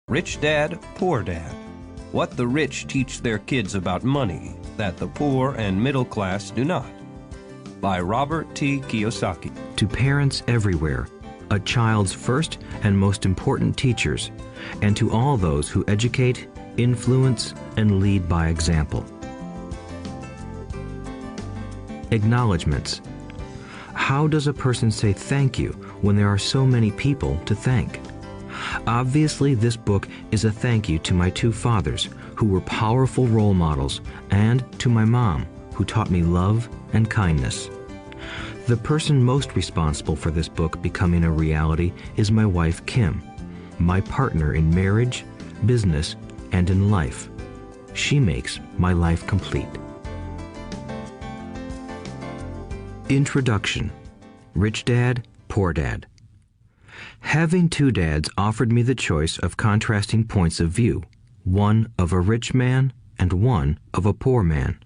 Rich Dad, Poor Dad. What the rich teach their kids about money that the poor and middle class do not. By Robert T. Kiyosaki. To parents everywhere, a child's first and most important teachers, and to all those who educate, influence, and lead by example. Acknowledgements. How does a person say thank you when there are so many people to thank? Obviously, this book is a thank you to my two fathers, who were powerful role models, and to my mom, who taught me love and kindness. The person most responsible for this book becoming a reality is my wife, Kim, my partner in marriage, business, and in life. She makes my life complete. Introduction. Rich Dad, Poor Dad. Having two dads offered me the choice of contrasting points of view, one of a rich man and one of a poor man.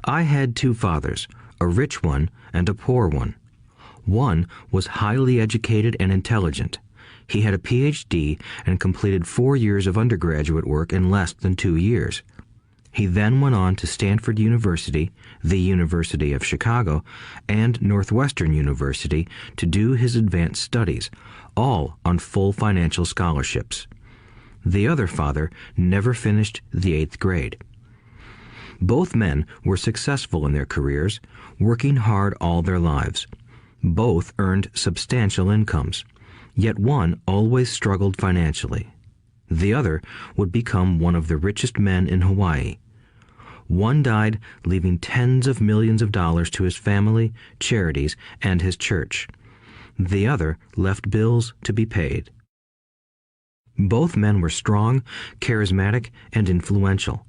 I had two fathers, a rich one and a poor one. One was highly educated and intelligent. He had a PhD and completed 4 years of undergraduate work in less than 2 years. He then went on to Stanford University, the University of Chicago, and Northwestern University to do his advanced studies, all on full financial scholarships. The other father never finished the 8th grade. Both men were successful in their careers, working hard all their lives. Both earned substantial incomes, yet one always struggled financially. The other would become one of the richest men in Hawaii. One died, leaving tens of millions of dollars to his family, charities, and his church. The other left bills to be paid. Both men were strong, charismatic, and influential.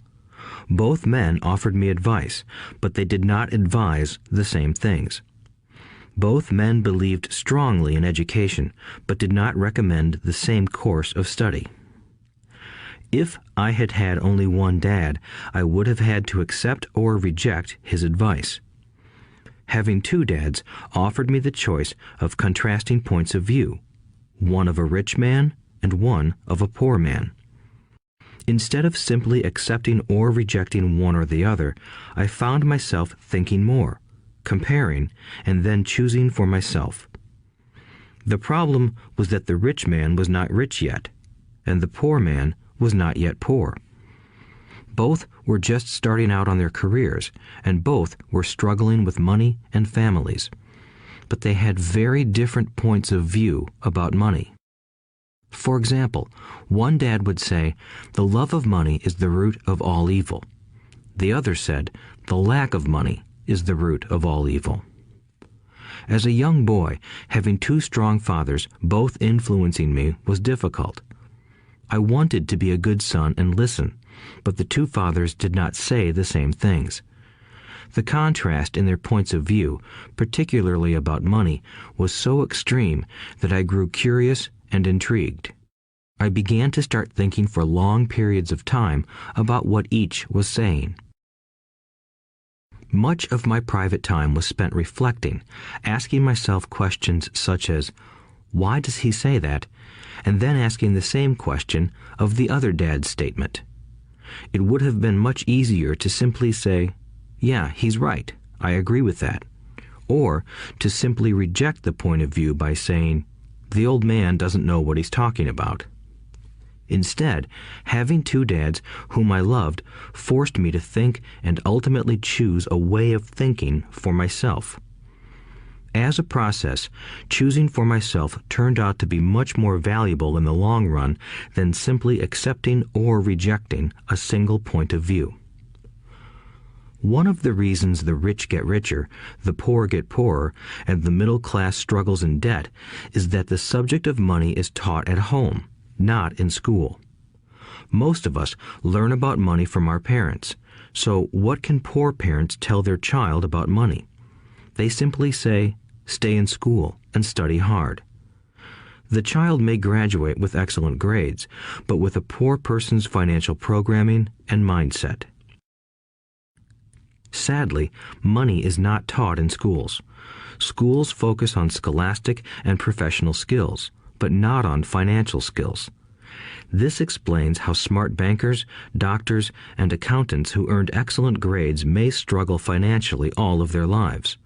Both men offered me advice, but they did not advise the same things. Both men believed strongly in education, but did not recommend the same course of study. If I had had only one dad, I would have had to accept or reject his advice. Having two dads offered me the choice of contrasting points of view, one of a rich man and one of a poor man. Instead of simply accepting or rejecting one or the other, I found myself thinking more, comparing, and then choosing for myself. The problem was that the rich man was not rich yet, and the poor man was not yet poor. Both were just starting out on their careers, and both were struggling with money and families. But they had very different points of view about money. For example, one dad would say, "The love of money is the root of all evil." The other said, "The lack of money is the root of all evil." As a young boy, having two strong fathers, both influencing me, was difficult. I wanted to be a good son and listen, but the two fathers did not say the same things. The contrast in their points of view, particularly about money, was so extreme that I grew curious and intrigued. I began to start thinking for long periods of time about what each was saying. Much of my private time was spent reflecting, asking myself questions such as, "Why does he say that?" and then asking the same question of the other dad's statement. It would have been much easier to simply say, "Yeah, he's right, I agree with that," or to simply reject the point of view by saying, "The old man doesn't know what he's talking about." Instead, having two dads whom I loved forced me to think and ultimately choose a way of thinking for myself. As a process, choosing for myself turned out to be much more valuable in the long run than simply accepting or rejecting a single point of view. One of the reasons the rich get richer, the poor get poorer, and the middle class struggles in debt is that the subject of money is taught at home, not in school. Most of us learn about money from our parents, so what can poor parents tell their child about money? They simply say, "Stay in school and study hard." The child may graduate with excellent grades, but with a poor person's financial programming and mindset. Sadly, money is not taught in schools. Schools focus on scholastic and professional skills, but not on financial skills. This explains how smart bankers, doctors, and accountants who earned excellent grades may struggle financially all of their lives.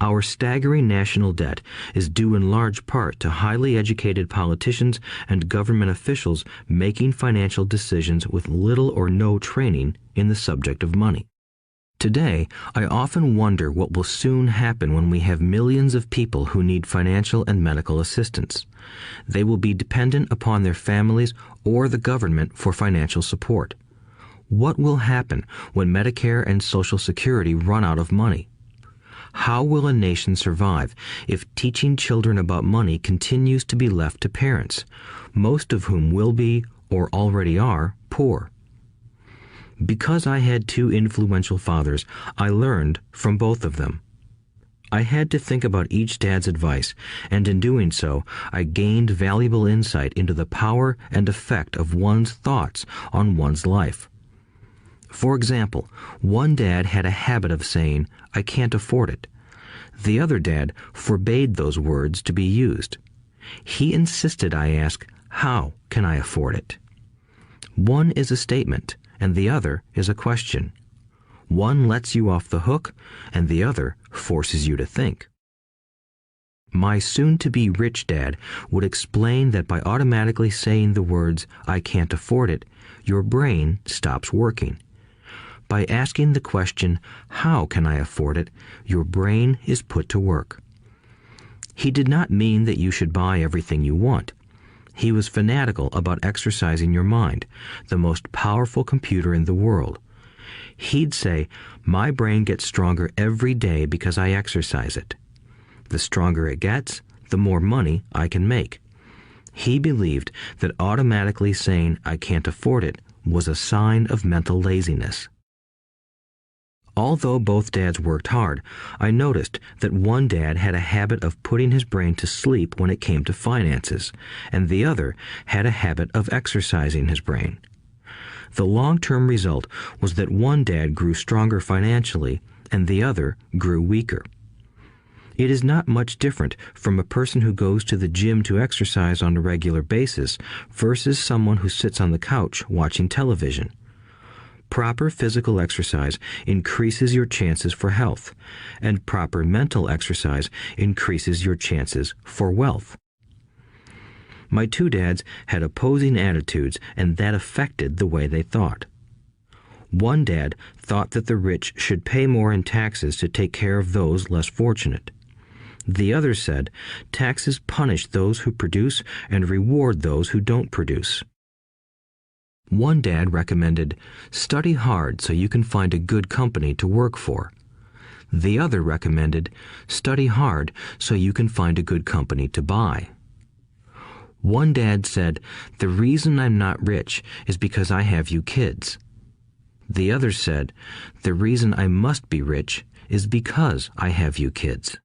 Our staggering national debt is due in large part to highly educated politicians and government officials making financial decisions with little or no training in the subject of money. Today, I often wonder what will soon happen when we have millions of people who need financial and medical assistance. They will be dependent upon their families or the government for financial support. What will happen when Medicare and Social Security run out of money? How will a nation survive if teaching children about money continues to be left to parents, most of whom will be, or already are, poor? Because I had two influential fathers, I learned from both of them. I had to think about each dad's advice, and in doing so, I gained valuable insight into the power and effect of one's thoughts on one's life. For example, one dad had a habit of saying, "I can't afford it." The other dad forbade those words to be used. He insisted I ask, "How can I afford it?" One is a statement, and the other is a question. One lets you off the hook, and the other forces you to think. My soon-to-be rich dad would explain that by automatically saying the words, "I can't afford it," your brain stops working. By asking the question, "How can I afford it?" your brain is put to work. He did not mean that you should buy everything you want. He was fanatical about exercising your mind, the most powerful computer in the world. He'd say, "My brain gets stronger every day because I exercise it. The stronger it gets, the more money I can make." He believed that automatically saying, "I can't afford it," was a sign of mental laziness. Although both dads worked hard, I noticed that one dad had a habit of putting his brain to sleep when it came to finances, and the other had a habit of exercising his brain. The long-term result was that one dad grew stronger financially, and the other grew weaker. It is not much different from a person who goes to the gym to exercise on a regular basis versus someone who sits on the couch watching television. Proper physical exercise increases your chances for health, and proper mental exercise increases your chances for wealth. My two dads had opposing attitudes, and that affected the way they thought. One dad thought that the rich should pay more in taxes to take care of those less fortunate. The other said, taxes punish those who produce and reward those who don't produce. One dad recommended, study hard so you can find a good company to work for. The other recommended, study hard so you can find a good company to buy. One dad said, the reason I'm not rich is because I have you kids. The other said, the reason I must be rich is because I have you kids.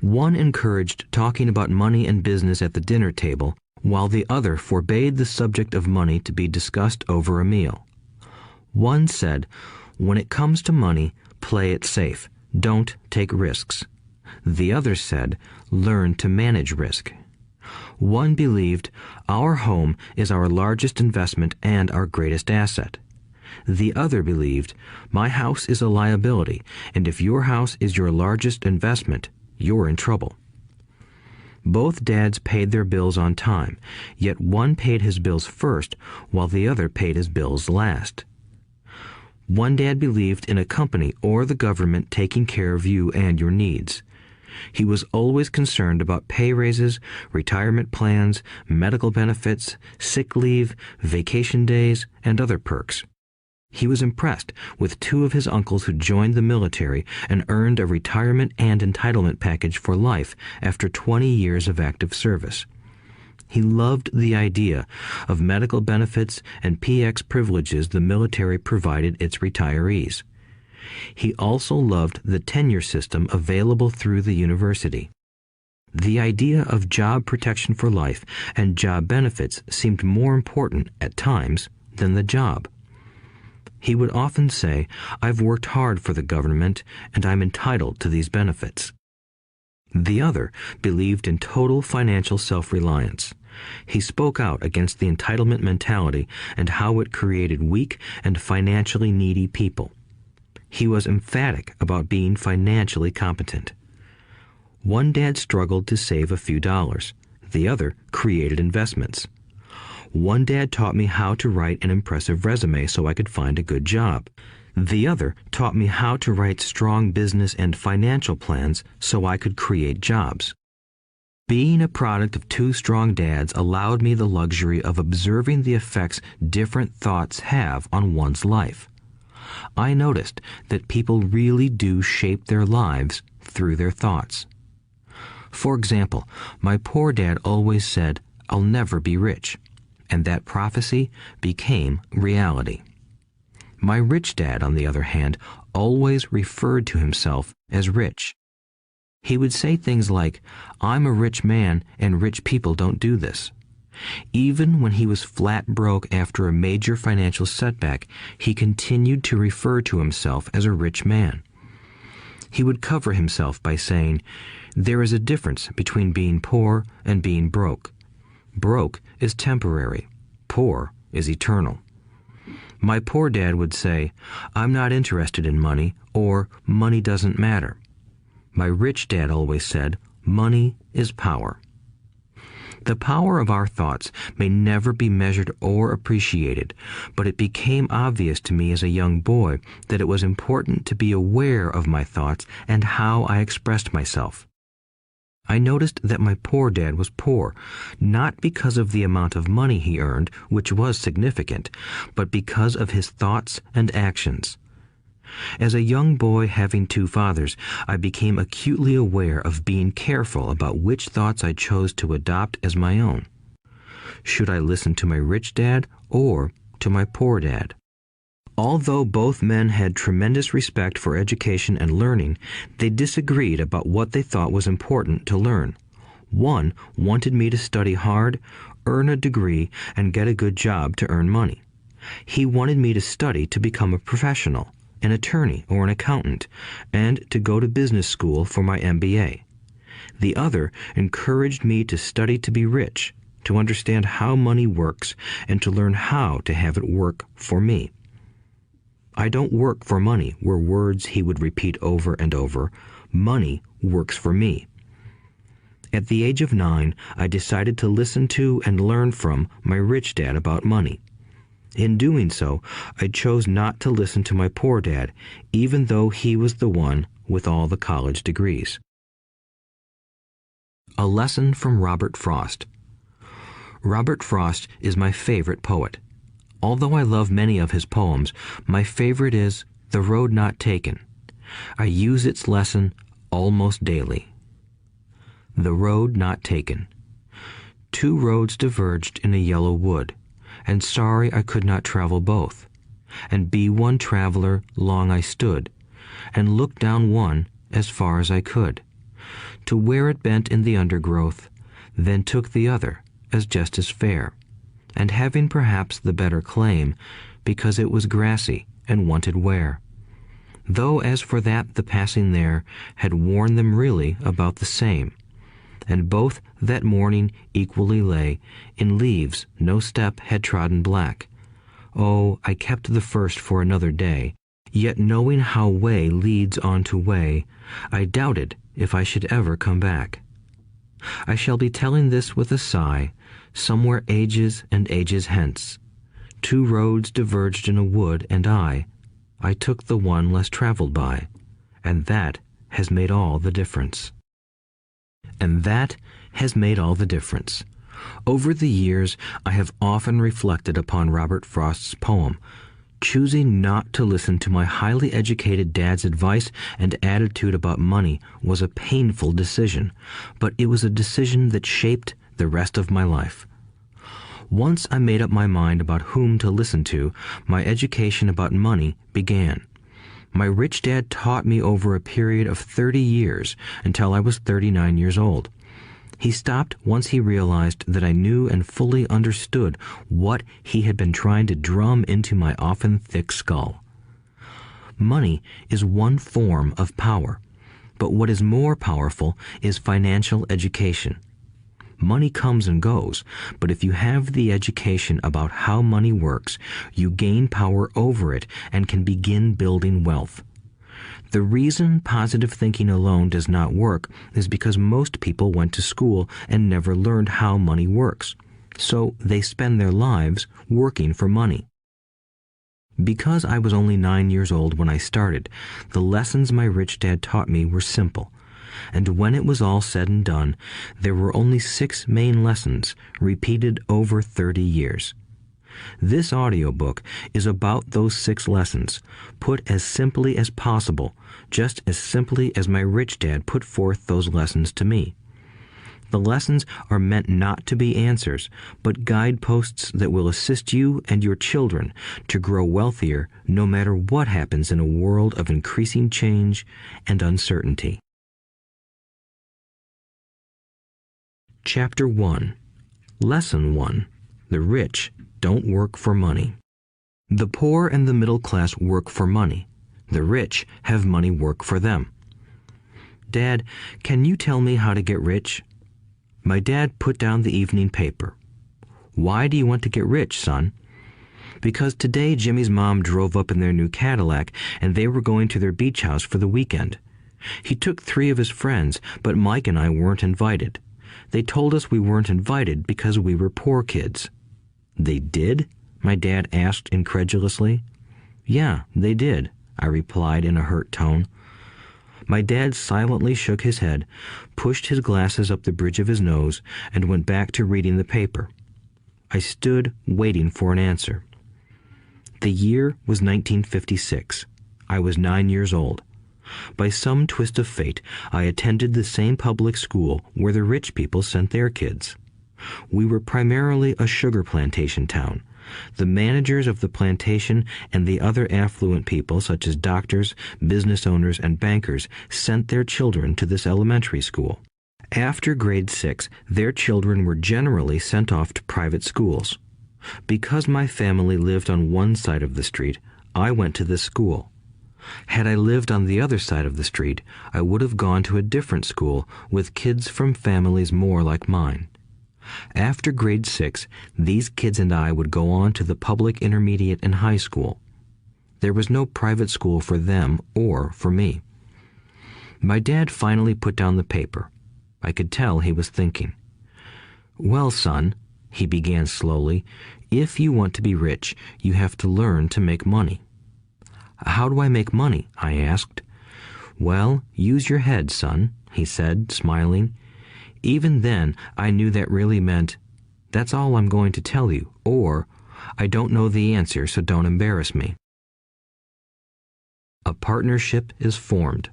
One encouraged talking about money and business at the dinner table, while the other forbade the subject of money to be discussed over a meal. One said, when it comes to money, play it safe. Don't take risks. The other said, learn to manage risk. One believed, our home is our largest investment and our greatest asset. The other believed, my house is a liability, and if your house is your largest investment, you're in trouble. Both dads paid their bills on time, yet one paid his bills first while the other paid his bills last. One dad believed in a company or the government taking care of you and your needs. He was always concerned about pay raises, retirement plans, medical benefits, sick leave, vacation days, and other perks. He was impressed with two of his uncles who joined the military and earned a retirement and entitlement package for life after 20 years of active service. He loved the idea of medical benefits and PX privileges the military provided its retirees. He also loved the tenure system available through the university. The idea of job protection for life and job benefits seemed more important at times than the job. He would often say, I've worked hard for the government and I'm entitled to these benefits. The other believed in total financial self-reliance. He spoke out against the entitlement mentality and how it created weak and financially needy people. He was emphatic about being financially competent. One dad struggled to save a few dollars. The other created investments. One dad taught me how to write an impressive resume so I could find a good job. The other taught me how to write strong business and financial plans so I could create jobs. Being a product of two strong dads allowed me the luxury of observing the effects different thoughts have on one's life. I noticed that people really do shape their lives through their thoughts. For example, my poor dad always said, "I'll never be rich," and that prophecy became reality. My rich dad, on the other hand, always referred to himself as rich. He would say things like, "I'm a rich man and rich people don't do this." Even when he was flat broke after a major financial setback, he continued to refer to himself as a rich man. He would cover himself by saying, "There is a difference between being poor and being broke. Broke is temporary. Poor is eternal." My poor dad would say, "I'm not interested in money," or "money doesn't matter." My rich dad always said, "Money is power." The power of our thoughts may never be measured or appreciated, but it became obvious to me as a young boy that it was important to be aware of my thoughts and how I expressed myself. I noticed that my poor dad was poor, not because of the amount of money he earned, which was significant, but because of his thoughts and actions. As a young boy having two fathers, I became acutely aware of being careful about which thoughts I chose to adopt as my own. Should I listen to my rich dad or to my poor dad? Although both men had tremendous respect for education and learning, they disagreed about what they thought was important to learn. One wanted me to study hard, earn a degree, and get a good job to earn money. He wanted me to study to become a professional, an attorney or an accountant, and to go to business school for my MBA. The other encouraged me to study to be rich, to understand how money works, and to learn how to have it work for me. "I don't work for money" were words he would repeat over and over. "Money works for me." At the age of 9, I decided to listen to and learn from my rich dad about money. In doing so, I chose not to listen to my poor dad, even though he was the one with all the college degrees. A lesson from Robert Frost. Robert Frost is my favorite poet. Although I love many of his poems, my favorite is "The Road Not Taken." I use its lesson almost daily. The road not taken. Two roads diverged in a yellow wood, and sorry I could not travel both. And be one traveler long I stood, and looked down one as far as I could, to where it bent in the undergrowth, then took the other as just as fair, and having perhaps the better claim, because it was grassy and wanted wear. Though as for that the passing there had worn them really about the same, and both that morning equally lay in leaves no step had trodden black. Oh, I kept the first for another day, yet knowing how way leads on to way, I doubted if I should ever come back. I shall be telling this with a sigh, somewhere ages and ages hence. Two roads diverged in a wood, and I took the one less traveled by, and that has made all the difference. And that has made all the difference. Over the years, I have often reflected upon Robert Frost's poem. Choosing not to listen to my highly educated dad's advice and attitude about money was a painful decision, but it was a decision that shaped the rest of my life. Once I made up my mind about whom to listen to, my education about money began. My rich dad taught me over a period of 30 years until I was 39 years old. He stopped once he realized that I knew and fully understood what he had been trying to drum into my often thick skull. Money is one form of power, but what is more powerful is financial education. Money comes and goes, but if you have the education about how money works, you gain power over it and can begin building wealth. The reason positive thinking alone does not work is because most people went to school and never learned how money works, so they spend their lives working for money. Because I was only 9 years old when I started, the lessons my rich dad taught me were simple. And when it was all said and done, there were only 6 main lessons, repeated over 30 years. This audiobook is about those 6 lessons, put as simply as possible, just as simply as my rich dad put forth those lessons to me. The lessons are meant not to be answers, but guideposts that will assist you and your children to grow wealthier no matter what happens in a world of increasing change and uncertainty. Chapter 1. Lesson 1. The rich don't work for money. The poor and the middle class work for money. The rich have money work for them. Dad, can you tell me how to get rich? My dad put down the evening paper. Why do you want to get rich, son? Because today Jimmy's mom drove up in their new Cadillac and they were going to their beach house for the weekend. He took 3 of his friends, but Mike and I weren't invited. They told us we weren't invited because we were poor kids. They did? My dad asked incredulously. Yeah, they did, I replied in a hurt tone. My dad silently shook his head, pushed his glasses up the bridge of his nose, and went back to reading the paper. I stood waiting for an answer. The year was 1956. I was 9 years old. By some twist of fate, I attended the same public school where the rich people sent their kids. We were primarily a sugar plantation town. The managers of the plantation and the other affluent people, such as doctors, business owners, and bankers, sent their children to this elementary school. After grade 6, their children were generally sent off to private schools. Because my family lived on one side of the street, I went to this school. Had I lived on the other side of the street, I would have gone to a different school with kids from families more like mine. After grade 6, these kids and I would go on to the public intermediate and high school. There was no private school for them or for me. My dad finally put down the paper. I could tell he was thinking. Well, son, he began slowly, if you want to be rich, you have to learn to make money. How do I make money? I asked. Well, use your head, son, he said, smiling. Even then, I knew that really meant, that's all I'm going to tell you, or, I don't know the answer, so don't embarrass me. A partnership is formed.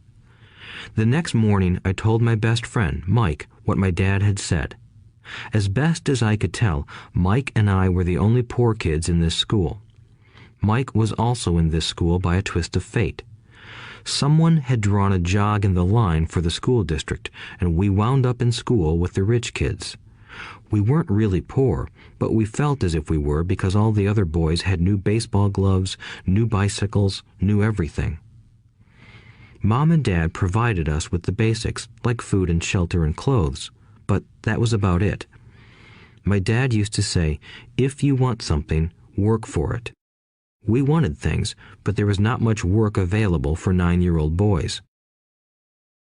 The next morning, I told my best friend, Mike, what my dad had said. As best as I could tell, Mike and I were the only poor kids in this school. Mike was also in this school by a twist of fate. Someone had drawn a jog in the line for the school district, and we wound up in school with the rich kids. We weren't really poor, but we felt as if we were because all the other boys had new baseball gloves, new bicycles, new everything. Mom and Dad provided us with the basics, like food and shelter and clothes, but that was about it. My dad used to say, if you want something, work for it. We wanted things, but there was not much work available for 9-year-old boys.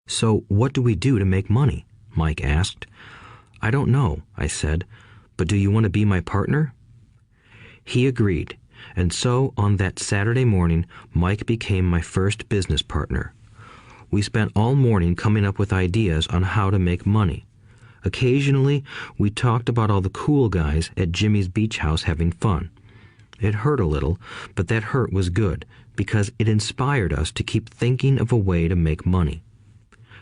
So what do we do to make money? Mike asked. I don't know, I said, but do you want to be my partner? He agreed, and so on that Saturday morning, Mike became my first business partner. We spent all morning coming up with ideas on how to make money. Occasionally, we talked about all the cool guys at Jimmy's beach house having fun. It hurt a little, but that hurt was good, because it inspired us to keep thinking of a way to make money.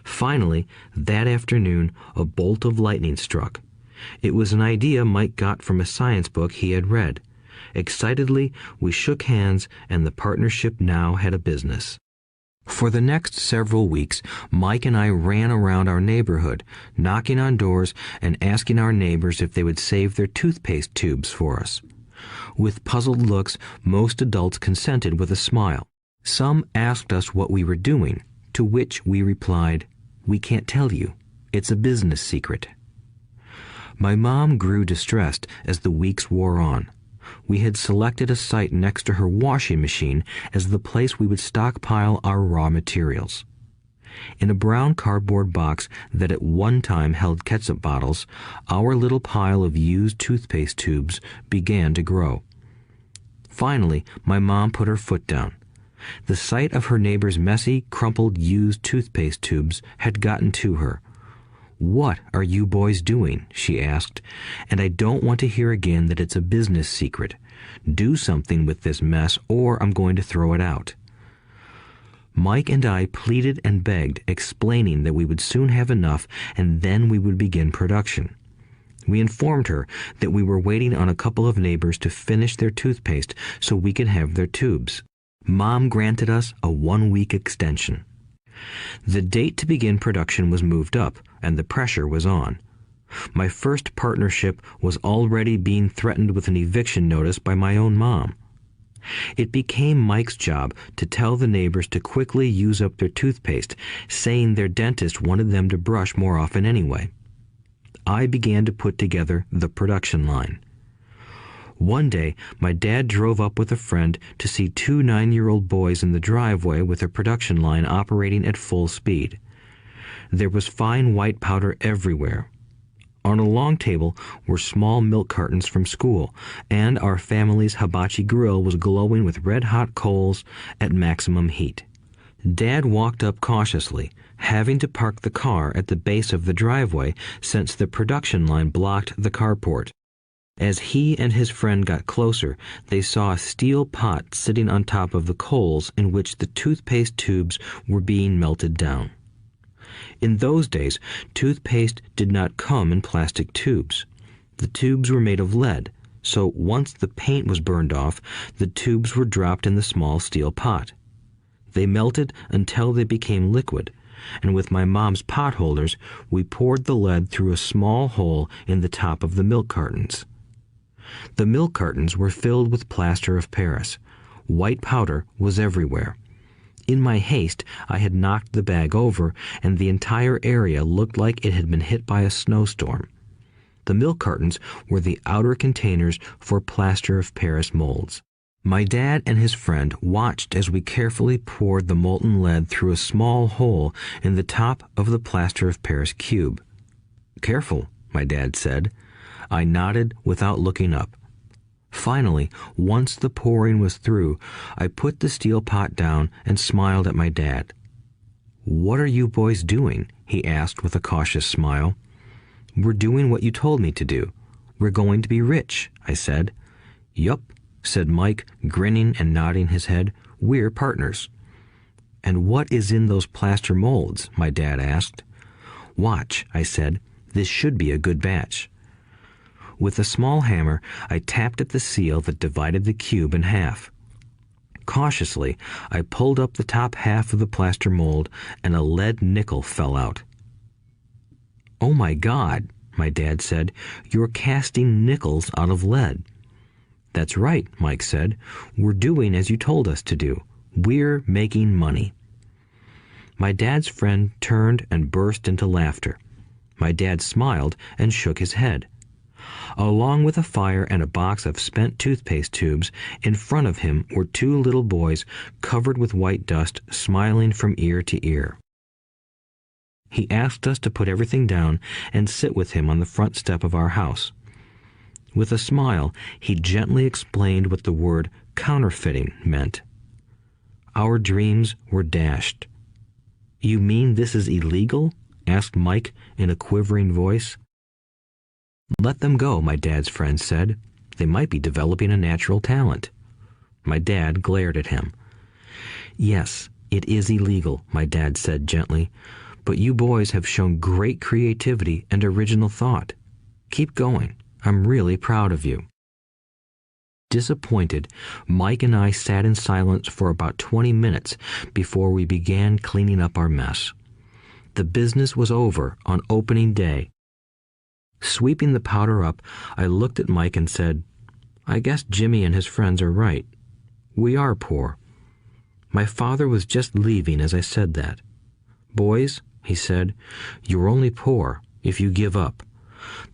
Finally, that afternoon, a bolt of lightning struck. It was an idea Mike got from a science book he had read. Excitedly, we shook hands, and the partnership now had a business. For the next several weeks, Mike and I ran around our neighborhood, knocking on doors and asking our neighbors if they would save their toothpaste tubes for us. With puzzled looks, most adults consented with a smile. Some asked us what we were doing, to which we replied, "We can't tell you. It's a business secret." My mom grew distressed as the weeks wore on. We had selected a site next to her washing machine as the place we would stockpile our raw materials. In a brown cardboard box that at one time held ketchup bottles, our little pile of used toothpaste tubes began to grow. Finally, my mom put her foot down. The sight of her neighbor's messy, crumpled used toothpaste tubes had gotten to her. "What are you boys doing?" she asked, "and I don't want to hear again that it's a business secret. Do something with this mess or I'm going to throw it out." Mike and I pleaded and begged, explaining that we would soon have enough and then we would begin production. We informed her that we were waiting on a couple of neighbors to finish their toothpaste so we could have their tubes. Mom granted us a 1-week extension. The date to begin production was moved up, and the pressure was on. My first partnership was already being threatened with an eviction notice by my own mom. It became Mike's job to tell the neighbors to quickly use up their toothpaste, saying their dentist wanted them to brush more often anyway. I began to put together the production line. One day, my dad drove up with a friend to see 2 9-year-old boys in the driveway with a production line operating at full speed. There was fine white powder everywhere. On a long table were small milk cartons from school, and our family's hibachi grill was glowing with red-hot coals at maximum heat. Dad walked up cautiously, having to park the car at the base of the driveway since the production line blocked the carport. As he and his friend got closer, they saw a steel pot sitting on top of the coals in which the toothpaste tubes were being melted down. In those days, toothpaste did not come in plastic tubes. The tubes were made of lead, so once the paint was burned off, the tubes were dropped in the small steel pot. They melted until they became liquid, and with my mom's pot holders, we poured the lead through a small hole in the top of the milk cartons. The milk cartons were filled with plaster of Paris. White powder was everywhere. In my haste, I had knocked the bag over, and the entire area looked like it had been hit by a snowstorm. The milk cartons were the outer containers for plaster of Paris molds. My dad and his friend watched as we carefully poured the molten lead through a small hole in the top of the plaster of Paris cube. "Careful," my dad said. I nodded without looking up. Finally, once the pouring was through, I put the steel pot down and smiled at my dad. "What are you boys doing?" he asked with a cautious smile. "We're doing what you told me to do. We're going to be rich," I said. "Yup," said Mike, grinning and nodding his head. "We're partners." "And what is in those plaster molds?" my dad asked. "Watch," I said. "This should be a good batch." With a small hammer, I tapped at the seal that divided the cube in half. Cautiously, I pulled up the top half of the plaster mold, and a lead nickel fell out. "Oh my God," my dad said, "you're casting nickels out of lead." "That's right," Mike said. "We're doing as you told us to do. We're making money." My dad's friend turned and burst into laughter. My dad smiled and shook his head. Along with a fire and a box of spent toothpaste tubes, in front of him were 2 little boys covered with white dust, smiling from ear to ear. He asked us to put everything down and sit with him on the front step of our house. With a smile, he gently explained what the word counterfeiting meant. Our dreams were dashed. "You mean this is illegal?" asked Mike in a quivering voice. "Let them go," my dad's friend said. "They might be developing a natural talent." My dad glared at him. "Yes, it is illegal," my dad said gently, "but you boys have shown great creativity and original thought. Keep going. I'm really proud of you." Disappointed, Mike and I sat in silence for about 20 minutes before we began cleaning up our mess. The business was over on opening day. Sweeping the powder up, I looked at Mike and said, "I guess Jimmy and his friends are right. We are poor." My father was just leaving as I said that. "Boys," he said, "you're only poor if you give up.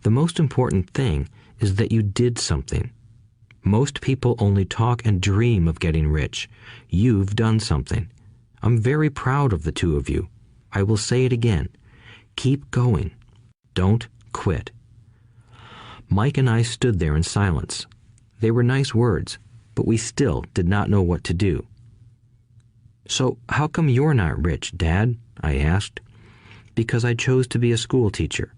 The most important thing is that you did something. Most people only talk and dream of getting rich. You've done something. I'm very proud of the two of you. I will say it again. Keep going. Don't quit." Mike and I stood there in silence. They were nice words, but we still did not know what to do. "So how come you're not rich, Dad?" I asked. "Because I chose to be a school teacher.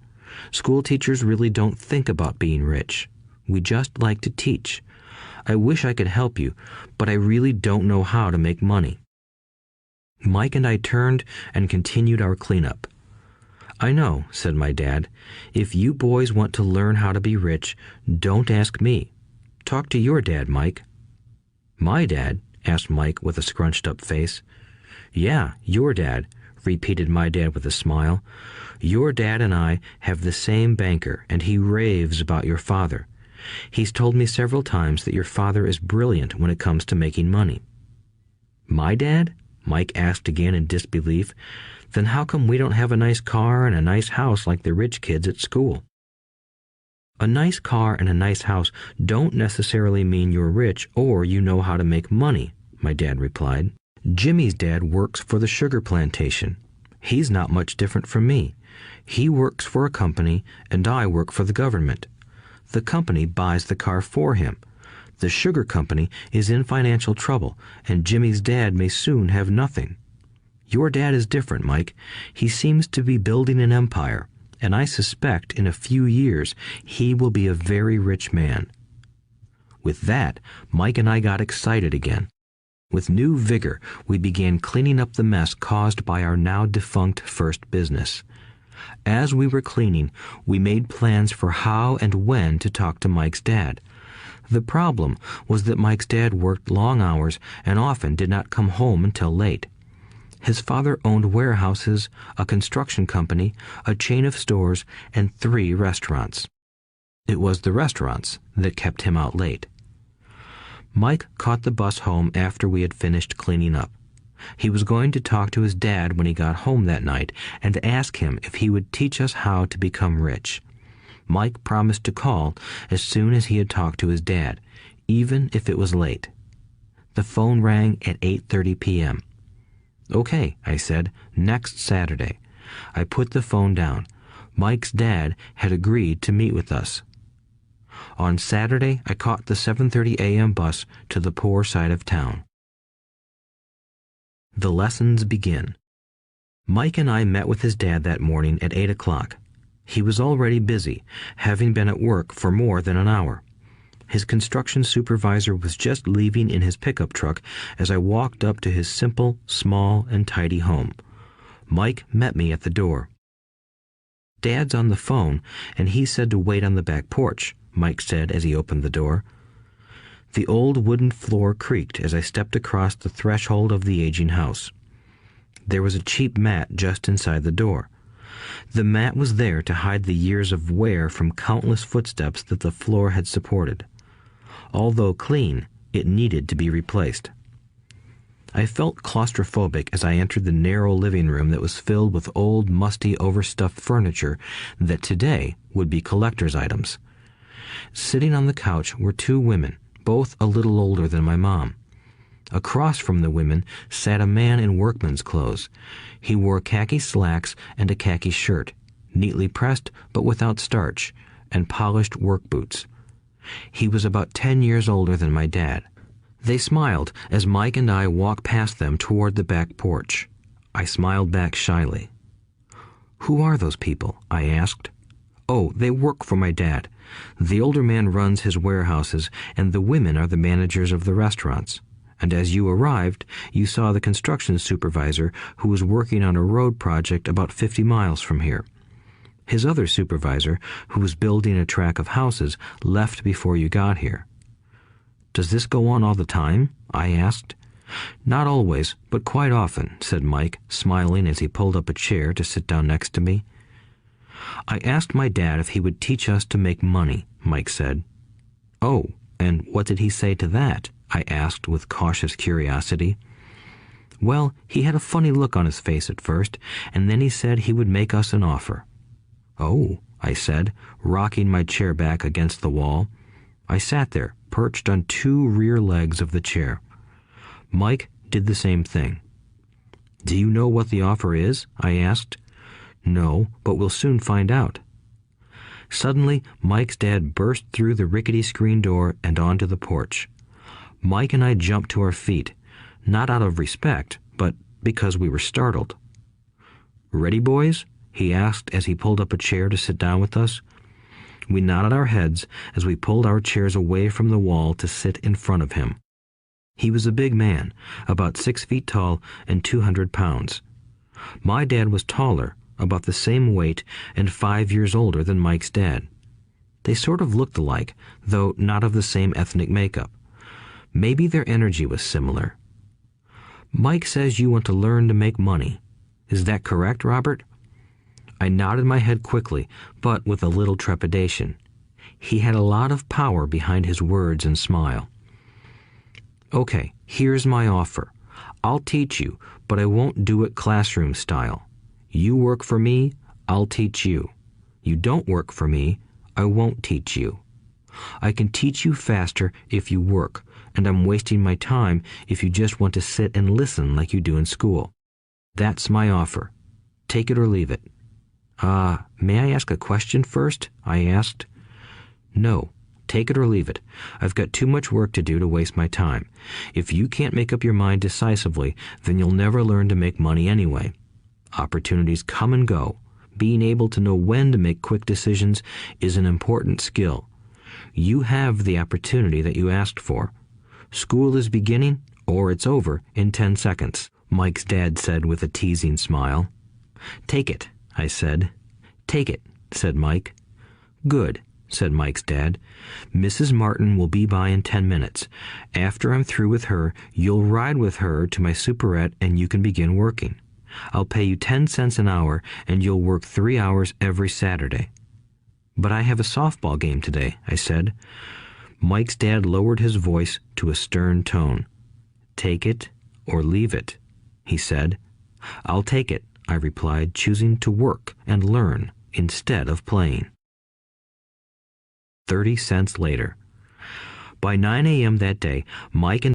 School teachers really don't think about being rich. We just like to teach. I wish I could help you, but I really don't know how to make money." Mike and I turned and continued our cleanup. "I know," said my dad. "If you boys want to learn how to be rich, don't ask me. Talk to your dad, Mike." "My dad?" asked Mike with a scrunched-up face. "Yeah, your dad," repeated my dad with a smile. "Your dad and I have the same banker, and he raves about your father. He's told me several times that your father is brilliant when it comes to making money." "My dad?" Mike asked again in disbelief. "Then how come we don't have a nice car and a nice house like the rich kids at school?" "A nice car and a nice house don't necessarily mean you're rich or you know how to make money," my dad replied. "Jimmy's dad works for the sugar plantation. He's not much different from me. He works for a company and I work for the government. The company buys the car for him. The sugar company is in financial trouble, and Jimmy's dad may soon have nothing. Your dad is different, Mike. He seems to be building an empire, and I suspect in a few years he will be a very rich man." With that, Mike and I got excited again. With new vigor, we began cleaning up the mess caused by our now defunct first business. As we were cleaning, we made plans for how and when to talk to Mike's dad. The problem was that Mike's dad worked long hours and often did not come home until late. His father owned warehouses, a construction company, a chain of stores, and 3 restaurants. It was the restaurants that kept him out late. Mike caught the bus home after we had finished cleaning up. He was going to talk to his dad when he got home that night and ask him if he would teach us how to become rich. Mike promised to call as soon as he had talked to his dad, even if it was late. The phone rang at 8:30 p.m. "Okay," I said, "next Saturday." I put the phone down. Mike's dad had agreed to meet with us. On Saturday, I caught the 7:30 a.m. bus to the poor side of town. The lessons begin. Mike and I met with his dad that morning at 8 o'clock. He was already busy, having been at work for more than an hour. His construction supervisor was just leaving in his pickup truck as I walked up to his simple, small, and tidy home. Mike met me at the door. "Dad's on the phone, and he said to wait on the back porch," Mike said as he opened the door. The old wooden floor creaked as I stepped across the threshold of the aging house. There was a cheap mat just inside the door. The mat was there to hide the years of wear from countless footsteps that the floor had supported. Although clean, it needed to be replaced. I felt claustrophobic as I entered the narrow living room that was filled with old, musty, overstuffed furniture that today would be collector's items. Sitting on the couch were 2 women, both a little older than my mom. Across from the women sat a man in workman's clothes. He wore khaki slacks and a khaki shirt, neatly pressed but without starch, and polished work boots. He was about 10 years older than my dad. They smiled as Mike and I walked past them toward the back porch. I smiled back shyly. "Who are those people?" I asked. "Oh, they work for my dad. The older man runs his warehouses, and the women are the managers of the restaurants. And as you arrived, you saw the construction supervisor who was working on a road project about 50 miles from here. His other supervisor, who was building a track of houses, left before you got here." "Does this go on all the time?" I asked. "Not always, but quite often," said Mike, smiling as he pulled up a chair to sit down next to me. "I asked my dad if he would teach us to make money," Mike said. "Oh, and what did he say to that?" I asked with cautious curiosity. "Well, he had a funny look on his face at first, and then he said he would make us an offer." "Oh," I said, rocking my chair back against the wall. I sat there, perched on two rear legs of the chair. Mike did the same thing. "Do you know what the offer is?" I asked. "No, but we'll soon find out." Suddenly, Mike's dad burst through the rickety screen door and onto the porch. Mike and I jumped to our feet, not out of respect, but because we were startled. "Ready, boys?" he asked as he pulled up a chair to sit down with us. We nodded our heads as we pulled our chairs away from the wall to sit in front of him. He was a big man, about 6 feet tall and 200 pounds. My dad was taller, about the same weight, and 5 years older than Mike's dad. They sort of looked alike, though not of the same ethnic makeup. Maybe their energy was similar. "Mike says you want to learn to make money. Is that correct, Robert?" I nodded my head quickly, but with a little trepidation. He had a lot of power behind his words and smile. "Okay, here's my offer. I'll teach you, but I won't do it classroom style. You work for me, I'll teach you. You don't work for me, I won't teach you. I can teach you faster if you work, and I'm wasting my time if you just want to sit and listen like you do in school. That's my offer. Take it or leave it." May I ask a question first?" I asked. "No. Take it or leave it. I've got too much work to do to waste my time. If you can't make up your mind decisively, then you'll never learn to make money anyway. Opportunities come and go. Being able to know when to make quick decisions is an important skill. You have the opportunity that you asked for. School is beginning, or it's over in 10 seconds, Mike's dad said with a teasing smile. "Take it," I said. "Take it," said Mike. "Good," said Mike's dad. "Mrs. Martin will be by in 10 minutes. After I'm through with her, you'll ride with her to my superette and you can begin working. I'll pay you 10 cents an hour and you'll work 3 hours every Saturday." "But I have a softball game today," I said. Mike's dad lowered his voice to a stern tone. "Take it or leave it," he said. "I'll take it," I replied, choosing to work and learn instead of playing. 30 cents later. By 9 a.m. that day, Mike and